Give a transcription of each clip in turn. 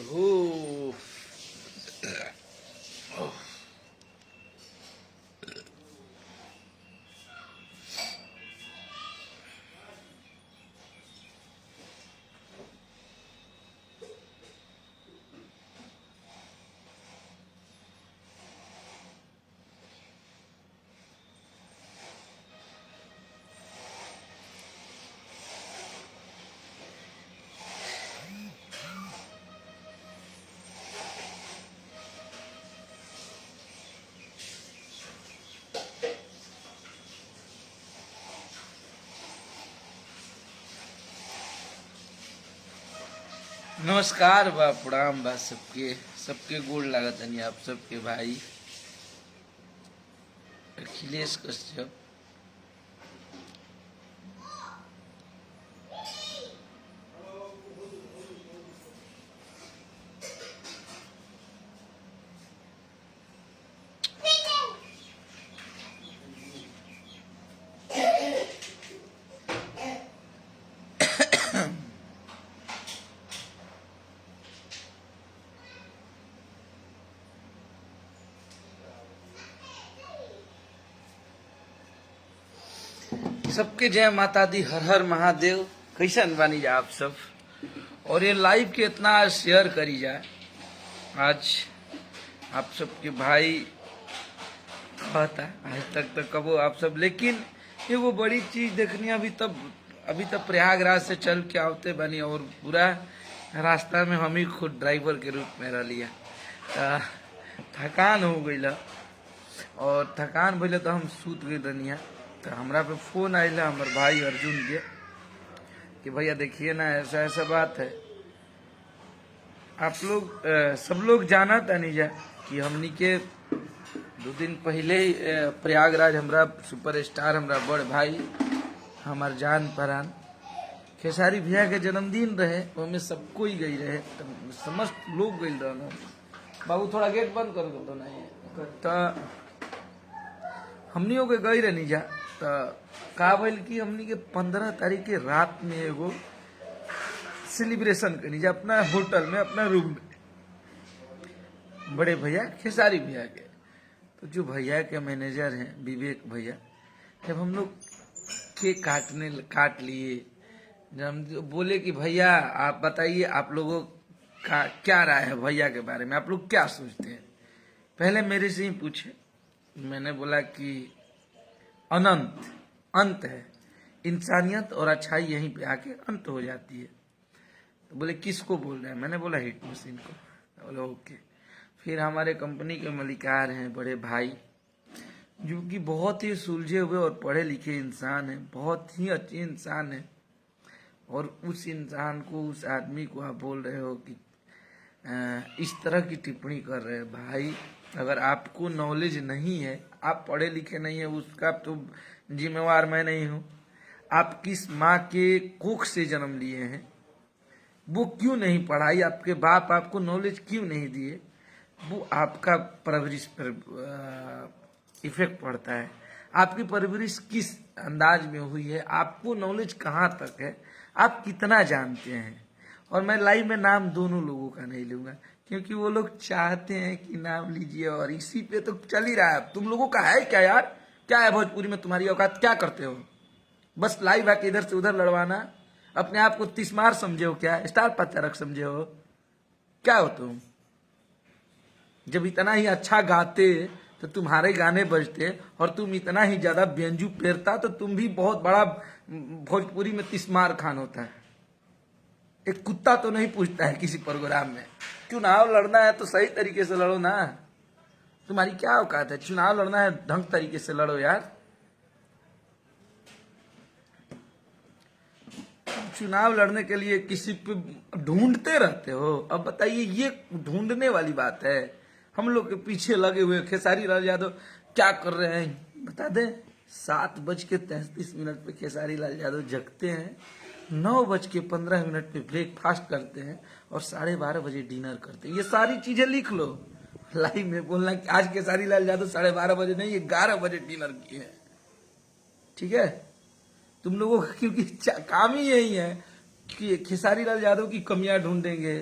हो। नमस्कार बा, प्रणाम बा सबके। सबके गोड़ लागत हनी आप सबके भाई अखिलेश कश्यप। सबके जय माता दी, हर हर महादेव। कैसन बानी जा आप सब? और ये लाइव के इतना शेयर करी जाए। आज आप सबके भाई कहता आज तक कबो आप सब, लेकिन ये वो बड़ी चीज देखनी। अभी तब प्रयागराज से चल के आवते बनी और पूरा रास्ता में हम ही खुद ड्राइवर के रूप में रह लिया। थकान हो गई और थकान भले तो हम सूत गई रनिया। तो हमरा पे फोन आयल हमारे भाई अर्जुन के कि भैया देखिए ना, ऐसा ऐसा बात है। आप लोग सब लोग जाना था नहीं जा कि हमनी के 2 दिन पहले ही प्रयागराज हमरा सुपरस्टार, हमरा बड़ भाई, हमार जान परान खेसारी भैया के जन्मदिन रहे। उसमें सब कोई गई रहे, समस्त लोग गई रहे। बाबू थोड़ा गेट बंद कर दो तो नहीं। तो हमनियों के गई रहनी जा। तो का भइल कि हमनी के 15 तारीख के रात में एगो सेलिब्रेशन करनी जा अपना होटल में, अपना रूम में, बड़े भैया खेसारी भैया के। तो जो भैया के मैनेजर हैं विवेक भैया, जब हम लोग केक काट लिए, जब हम बोले कि भैया आप बताइए आप लोगों का क्या राय है भैया के बारे में, आप लोग क्या सोचते हैं। पहले मेरे से ही पूछे। मैंने बोला कि अनंत अंत है, इंसानियत और अच्छाई यहीं पे आके अंत हो जाती है। तो बोले किसको बोल रहे हैं? मैंने बोला हिट मशीन को। बोले ओके। फिर हमारे कंपनी के मलिकार हैं बड़े भाई, जो कि बहुत ही सुलझे हुए और पढ़े लिखे इंसान हैं, बहुत ही अच्छे इंसान हैं। और उस इंसान को, उस आदमी को आप बोल रहे हो कि इस तरह की टिप्पणी कर रहे हैं। भाई अगर आपको नॉलेज नहीं है, आप पढ़े लिखे नहीं है, उसका तो जिम्मेवार मैं नहीं हूँ। आप किस माँ के कोख से जन्म लिए हैं, वो क्यों नहीं पढ़ाई, आपके बाप आपको नॉलेज क्यों नहीं दिए, वो आपका परवरिश पर इफेक्ट पड़ता है। आपकी परवरिश किस अंदाज में हुई है, आपको नॉलेज कहाँ तक है, आप कितना जानते हैं। और मैं लाइव में नाम दोनों लोगों का नहीं लूंगा, क्योंकि वो लोग चाहते हैं कि नाम लीजिए और इसी पे तो चल ही रहा है। तुम लोगों का है क्या यार? क्या है भोजपुरी में तुम्हारी औकात? क्या करते हो? बस लाइव आके इधर से उधर लड़वाना। अपने आप को तिस्मार समझे हो क्या? स्टार प्रचारक समझे हो क्या हो तुम? जब इतना ही अच्छा गाते तो तुम्हारे गाने बजते, और तुम इतना ही ज्यादा व्यंजू पेरता तो तुम भी बहुत बड़ा भोजपुरी में तिस्मार खान होता है। एक कुत्ता तो नहीं पूछता है किसी प्रोग्राम में। चुनाव लड़ना है तो सही तरीके से लड़ो ना। तुम्हारी क्या औकात है? चुनाव लड़ना है ढंग तरीके से लड़ो यार। चुनाव लड़ने के लिए किसी पे ढूंढते रहते हो। अब बताइए, ये ढूंढने वाली बात है? हम लोग के पीछे लगे हुए खेसारी लाल यादव क्या कर रहे हैं बता दें। 7:33 पे खेसारी लाल यादव जगते हैं, 9:15 पे ब्रेकफास्ट करते हैं और 12:30 बजे डिनर करते हैं। ये सारी चीजें लिख लो। लाइव में बोलना कि आज खेसारी लाल यादव 12:30 बजे नहीं, 11 बजे डिनर किए हैं। ठीक है? तुम लोगों का क्योंकि काम ही यही है कि खेसारी लाल यादव की कमियां ढूंढेंगे,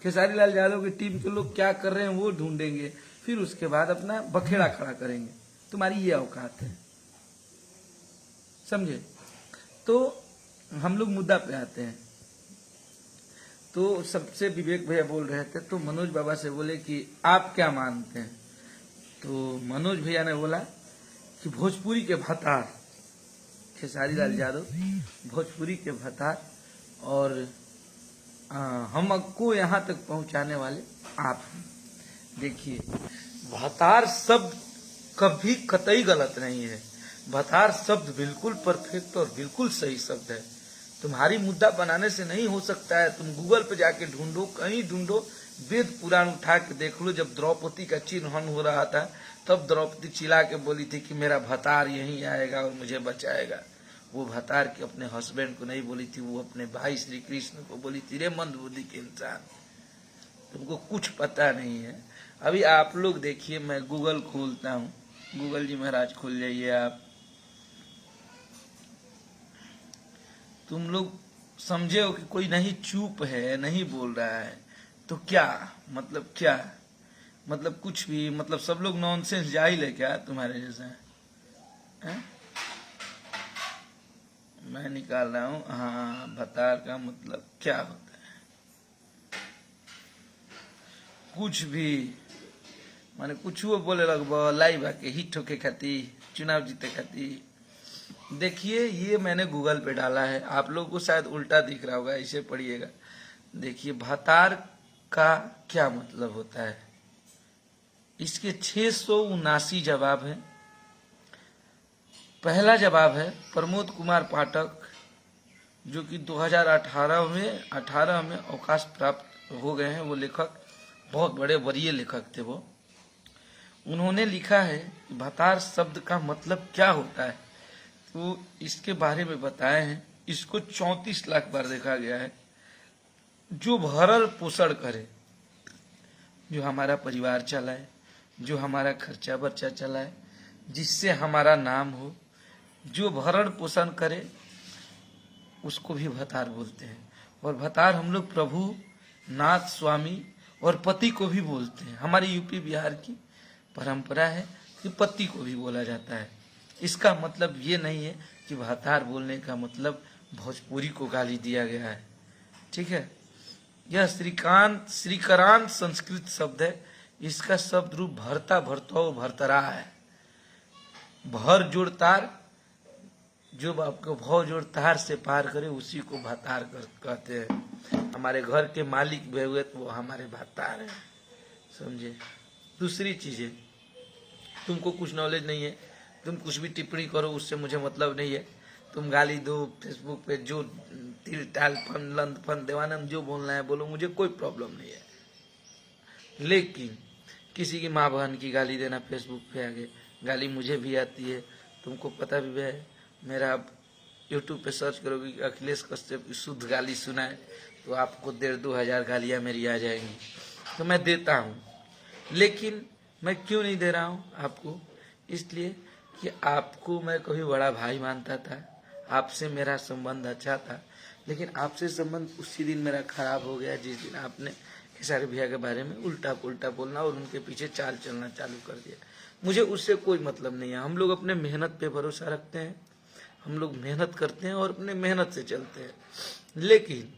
खेसारी लाल यादव की टीम के लोग क्या कर रहे हैं वो ढूंढेंगे, फिर उसके बाद अपना बखेड़ा खड़ा करेंगे। तुम्हारी ये औकात है, समझे? तो हम लोग मुद्दा पे आते हैं। तो सबसे विवेक भैया बोल रहे थे, तो मनोज बाबा से बोले कि आप क्या मानते हैं? तो मनोज भैया ने बोला कि भोजपुरी के भतार खेसारी लाल यादव, भोजपुरी के भतार, और हमको यहाँ तक पहुँचाने वाले आप हैं। देखिए, भतार शब्द कभी कतई गलत नहीं है। भतार शब्द बिल्कुल परफेक्ट और बिल्कुल सही शब्द है। तुम्हारी मुद्दा बनाने से नहीं हो सकता है। तुम गूगल पे जाके ढूंढो, कहीं ढूंढो, वेद पुराण उठा के देख लो। जब द्रौपदी का चिन्हन हो रहा था तब द्रौपदी चिल्ला के बोली थी कि मेरा भतार यहीं आएगा और मुझे बचाएगा। वो भतार के अपने हस्बैंड को नहीं बोली थी, वो अपने भाई श्री कृष्ण को बोली थी। रे मंदबुद्धि के इंसान, तुमको कुछ पता नहीं है। अभी आप लोग देखिए, मैं गूगल खोलता हूँ। गूगल जी महाराज खोल जाइए आप। तुम लोग समझे हो कि कोई नहीं चुप है, नहीं बोल रहा है, तो क्या मतलब? क्या मतलब? कुछ भी मतलब? सब लोग नॉनसेंस जाहिल है क्या तुम्हारे जैसा है? मैं निकाल रहा हूँ। हाँ, भतार का मतलब क्या होता है? कुछ भी माने कुछ वो बोले लगभग लाइव आके हिट होके खाती, चुनाव जीते खाती। देखिए, ये मैंने गूगल पे डाला है, आप लोगों को शायद उल्टा दिख रहा होगा, इसे पढ़िएगा। देखिए, भतार का क्या मतलब होता है। इसके 679 जवाब हैं। पहला जवाब है प्रमोद कुमार पाठक, जो कि 2018 में अवकाश प्राप्त हो गए हैं। वो लेखक बहुत बड़े वरीय लेखक थे वो। उन्होंने लिखा है कि भतार शब्द का मतलब क्या होता है, तो इसके बारे में बताए हैं। इसको 34 लाख बार देखा गया है। जो भरण पोषण करे, जो हमारा परिवार चलाए, जो हमारा खर्चा बर्चा चलाए, जिससे हमारा नाम हो, जो भरण पोषण करे, उसको भी भतार बोलते हैं। और भतार हम लोग प्रभु, नाथ, स्वामी और पति को भी बोलते हैं। हमारी यूपी बिहार की परंपरा है कि पति को भी बोला जाता है। इसका मतलब ये नहीं है कि भतार बोलने का मतलब भोजपुरी को गाली दिया गया है, ठीक है? यह श्रीकांत संस्कृत शब्द है। इसका शब्द रूप भरता, भरतो, भरतरा है। भर जोड़ तार, जो आपको भव जोड़ तार से पार करे, उसी को भतार कहते हैं। हमारे घर के मालिक भी हुए तो वो हमारे भतार हैं, समझे? दूसरी चीजें, तुमको कुछ नॉलेज नहीं है, तुम कुछ भी टिप्पणी करो, उससे मुझे मतलब नहीं है। तुम गाली दो फेसबुक पे, जो तिल टाल फन लंद फन देवानंद जो बोलना है बोलो, मुझे कोई प्रॉब्लम नहीं है। लेकिन किसी की माँ बहन की गाली देना फेसबुक पे आगे, गाली मुझे भी आती है, तुमको पता भी है। मेरा यूट्यूब पे सर्च करोगे कि अखिलेश कश्यप की शुद्ध गाली सुनाए, तो आपको 1,500-2,000 गालियाँ मेरी आ जाएंगी। तो मैं देता हूँ, लेकिन मैं क्यों नहीं दे रहा हूँ आपको? इसलिए कि आपको मैं कभी बड़ा भाई मानता था, आपसे मेरा संबंध अच्छा था। लेकिन आपसे संबंध उसी दिन मेरा खराब हो गया जिस दिन आपने खेसारी भैया के बारे में उल्टा पुल्टा बोलना और उनके पीछे चाल चलना चालू कर दिया। मुझे उससे कोई मतलब नहीं है। हम लोग अपने मेहनत पे भरोसा रखते हैं, हम लोग मेहनत करते हैं और अपने मेहनत से चलते हैं। लेकिन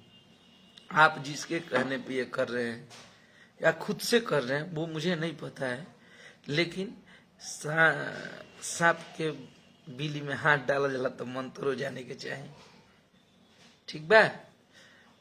आप जिसके कहने पे ये कर रहे हैं या खुद से कर रहे हैं वो मुझे नहीं पता है, लेकिन सांप के बिली में हाथ डाला जाला तो मंत्र हो जाने के चाहिए, ठीक बा?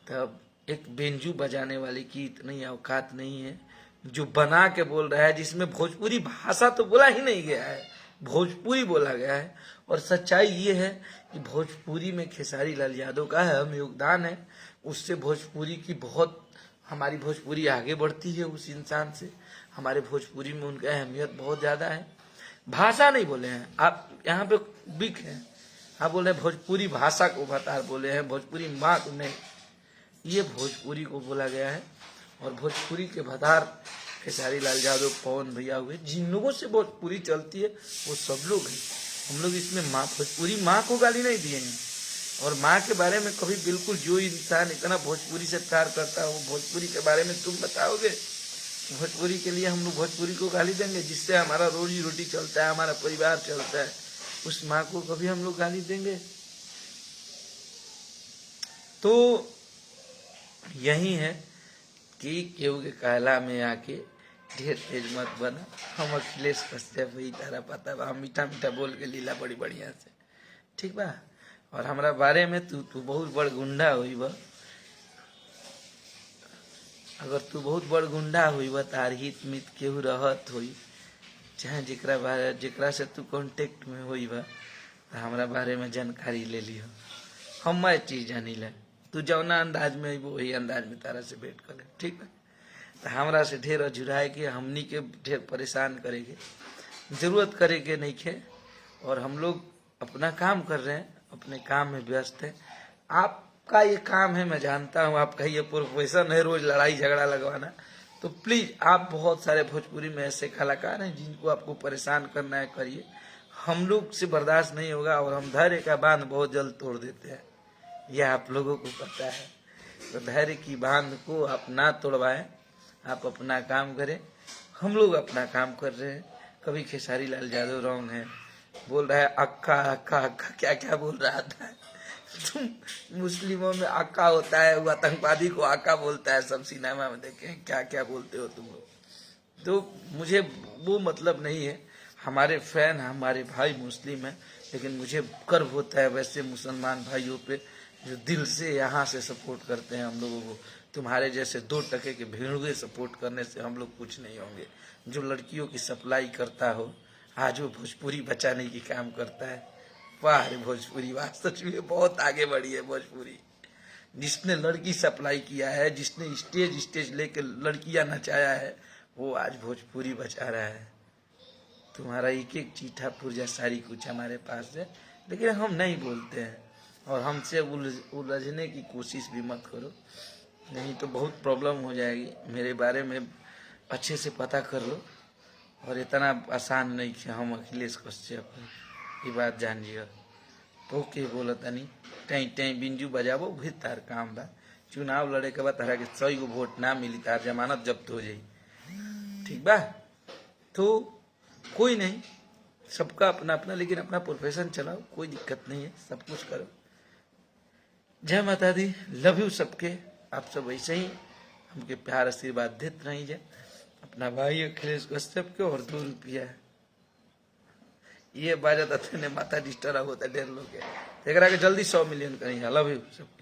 तब एक बेंजू बजाने वाले की इतनी औकात नहीं है जो बना के बोल रहा है, जिसमें भोजपुरी भाषा तो बोला ही नहीं गया है, भोजपुरी बोला गया है। और सच्चाई ये है कि भोजपुरी में खेसारी लाल यादव का अहम योगदान है। उससे भोजपुरी की बहुत, हमारी भोजपुरी आगे बढ़ती है उस इंसान से। हमारे भोजपुरी में उनका अहमियत बहुत ज्यादा है। भाषा नहीं बोले हैं आप, यहाँ पे बिक है, आप बोल रहे भोजपुरी भाषा को भतार बोले हैं, भोजपुरी माँ को नहीं। ये भोजपुरी को बोला गया है। और भोजपुरी के भतार खेसारी लाल यादव, पवन भैया हुए, जिन लोगों से भोजपुरी चलती है वो सब लोग हैं। हम लोग इसमें माँ, भोजपुरी माँ को गाली नहीं दिए हैं और माँ के बारे में कभी बिल्कुल, जो इंसान इतना भोजपुरी से प्यार करता है वो भोजपुरी के बारे में तुम बताओगे? भोजपुरी के लिए हम लोग भोजपुरी को गाली देंगे जिससे हमारा रोजी रोटी चलता है, हमारा परिवार चलता है, उस माँ को कभी हम लोग गाली देंगे? तो यही है कि केहू के कहला में आके ढेर तेज मत बना। हम अखिलेश कश्यप ही तारा पता बा, हम मीठा मीठा बोल के लीला बड़ी बढ़िया से, ठीक बा। और हमारा बारे में तू बहुत बड़ गुंडा हुई बा, अगर तू बहुत बड़ गुंडा हुई बा, तार हित मित केहू रहत हुई, चाहे जेकरा से तू कांटेक्ट में हुई बा, तो हमारा बारे में जानकारी ले लियो। हम मैं चीज जानी ले, तू जौना अंदाज में अइबो वही अंदाज में तारा से भेंट कर ले, ठीक है? तो हमरा से ढेर अझुराए के, हमनी के ढेर परेशान करेगे जरूरत करेगे नहीं खे। और हम लोग अपना काम कर रहे हैं, अपने काम में व्यस्त है। आपका ये काम है, मैं जानता हूँ, आपका ये प्रोफेशन है रोज लड़ाई झगड़ा लगवाना। तो प्लीज, आप बहुत सारे भोजपुरी में ऐसे कलाकार हैं जिनको आपको परेशान करना है, करिए। हम लोग से बर्दाश्त नहीं होगा और हम धैर्य का बांध बहुत जल्द तोड़ देते हैं, यह आप लोगों को पता है। तो धैर्य की बांध को आप ना तोड़वाएं, आप अपना काम करें, हम लोग अपना काम कर रहे हैं। कभी खेसारी लाल यादव रॉन्ग है, बोल रहा है अक्का अक्का अक्का, क्या क्या बोल रहा था। तुम मुस्लिमों में अक्का होता है, वो आतंकवादी को अक्का बोलता है, सब सिनेमा में देखे क्या क्या बोलते हो तुम लोग। तो मुझे वो मतलब नहीं है, हमारे फैन हमारे भाई मुस्लिम है, लेकिन मुझे गर्व होता है वैसे मुसलमान भाइयों पे जो दिल से यहाँ से सपोर्ट करते हैं हम लोगों को। तुम्हारे जैसे 2 टके के भेड़ुए सपोर्ट करने से हम लोग कुछ नहीं होंगे। जो लड़कियों की सप्लाई करता हो, आज वो भोजपुरी बचाने की काम करता है। वाह रे भोजपुरी, वाह, सच में बहुत आगे बढ़ी है भोजपुरी। जिसने लड़की सप्लाई किया है, जिसने स्टेज लेके लड़कियां नचाया है, वो आज भोजपुरी बचा रहा है। तुम्हारा एक एक चीठा पुर्जा सारी कुछ हमारे पास है, लेकिन हम नहीं बोलते हैं। और हमसे उलझने की कोशिश भी मत करो, नहीं तो बहुत प्रॉब्लम हो जाएगी। मेरे बारे में अच्छे से पता कर लो, और इतना आसान नहीं कि हम अखिलेश कश्यप हैं, ये बात जानिए। तो के बोला तनी टई टई बिंजू बजाबो भी तार काम बा। चुनाव लड़े के बाद तारा के 100 गो वोट ना मिली, तार जमानत जब्त हो जाई, ठीक बा। तो कोई नहीं, सबका अपना अपना, लेकिन अपना प्रोफेशन चलाओ, कोई दिक्कत नहीं है, सब कुछ करो। जय माता दी, लव यू सबके। आप सब ऐसे ही हमके प्यार आशीर्वाद देते रहिए। अपना भाई अखिलेश कश्यप के, और 2 रुपया ये बाजा ने माथा डिस्टर्ब होता ढेर लोग के, जल्दी 100 मिलियन कहीं। लव यू सबके।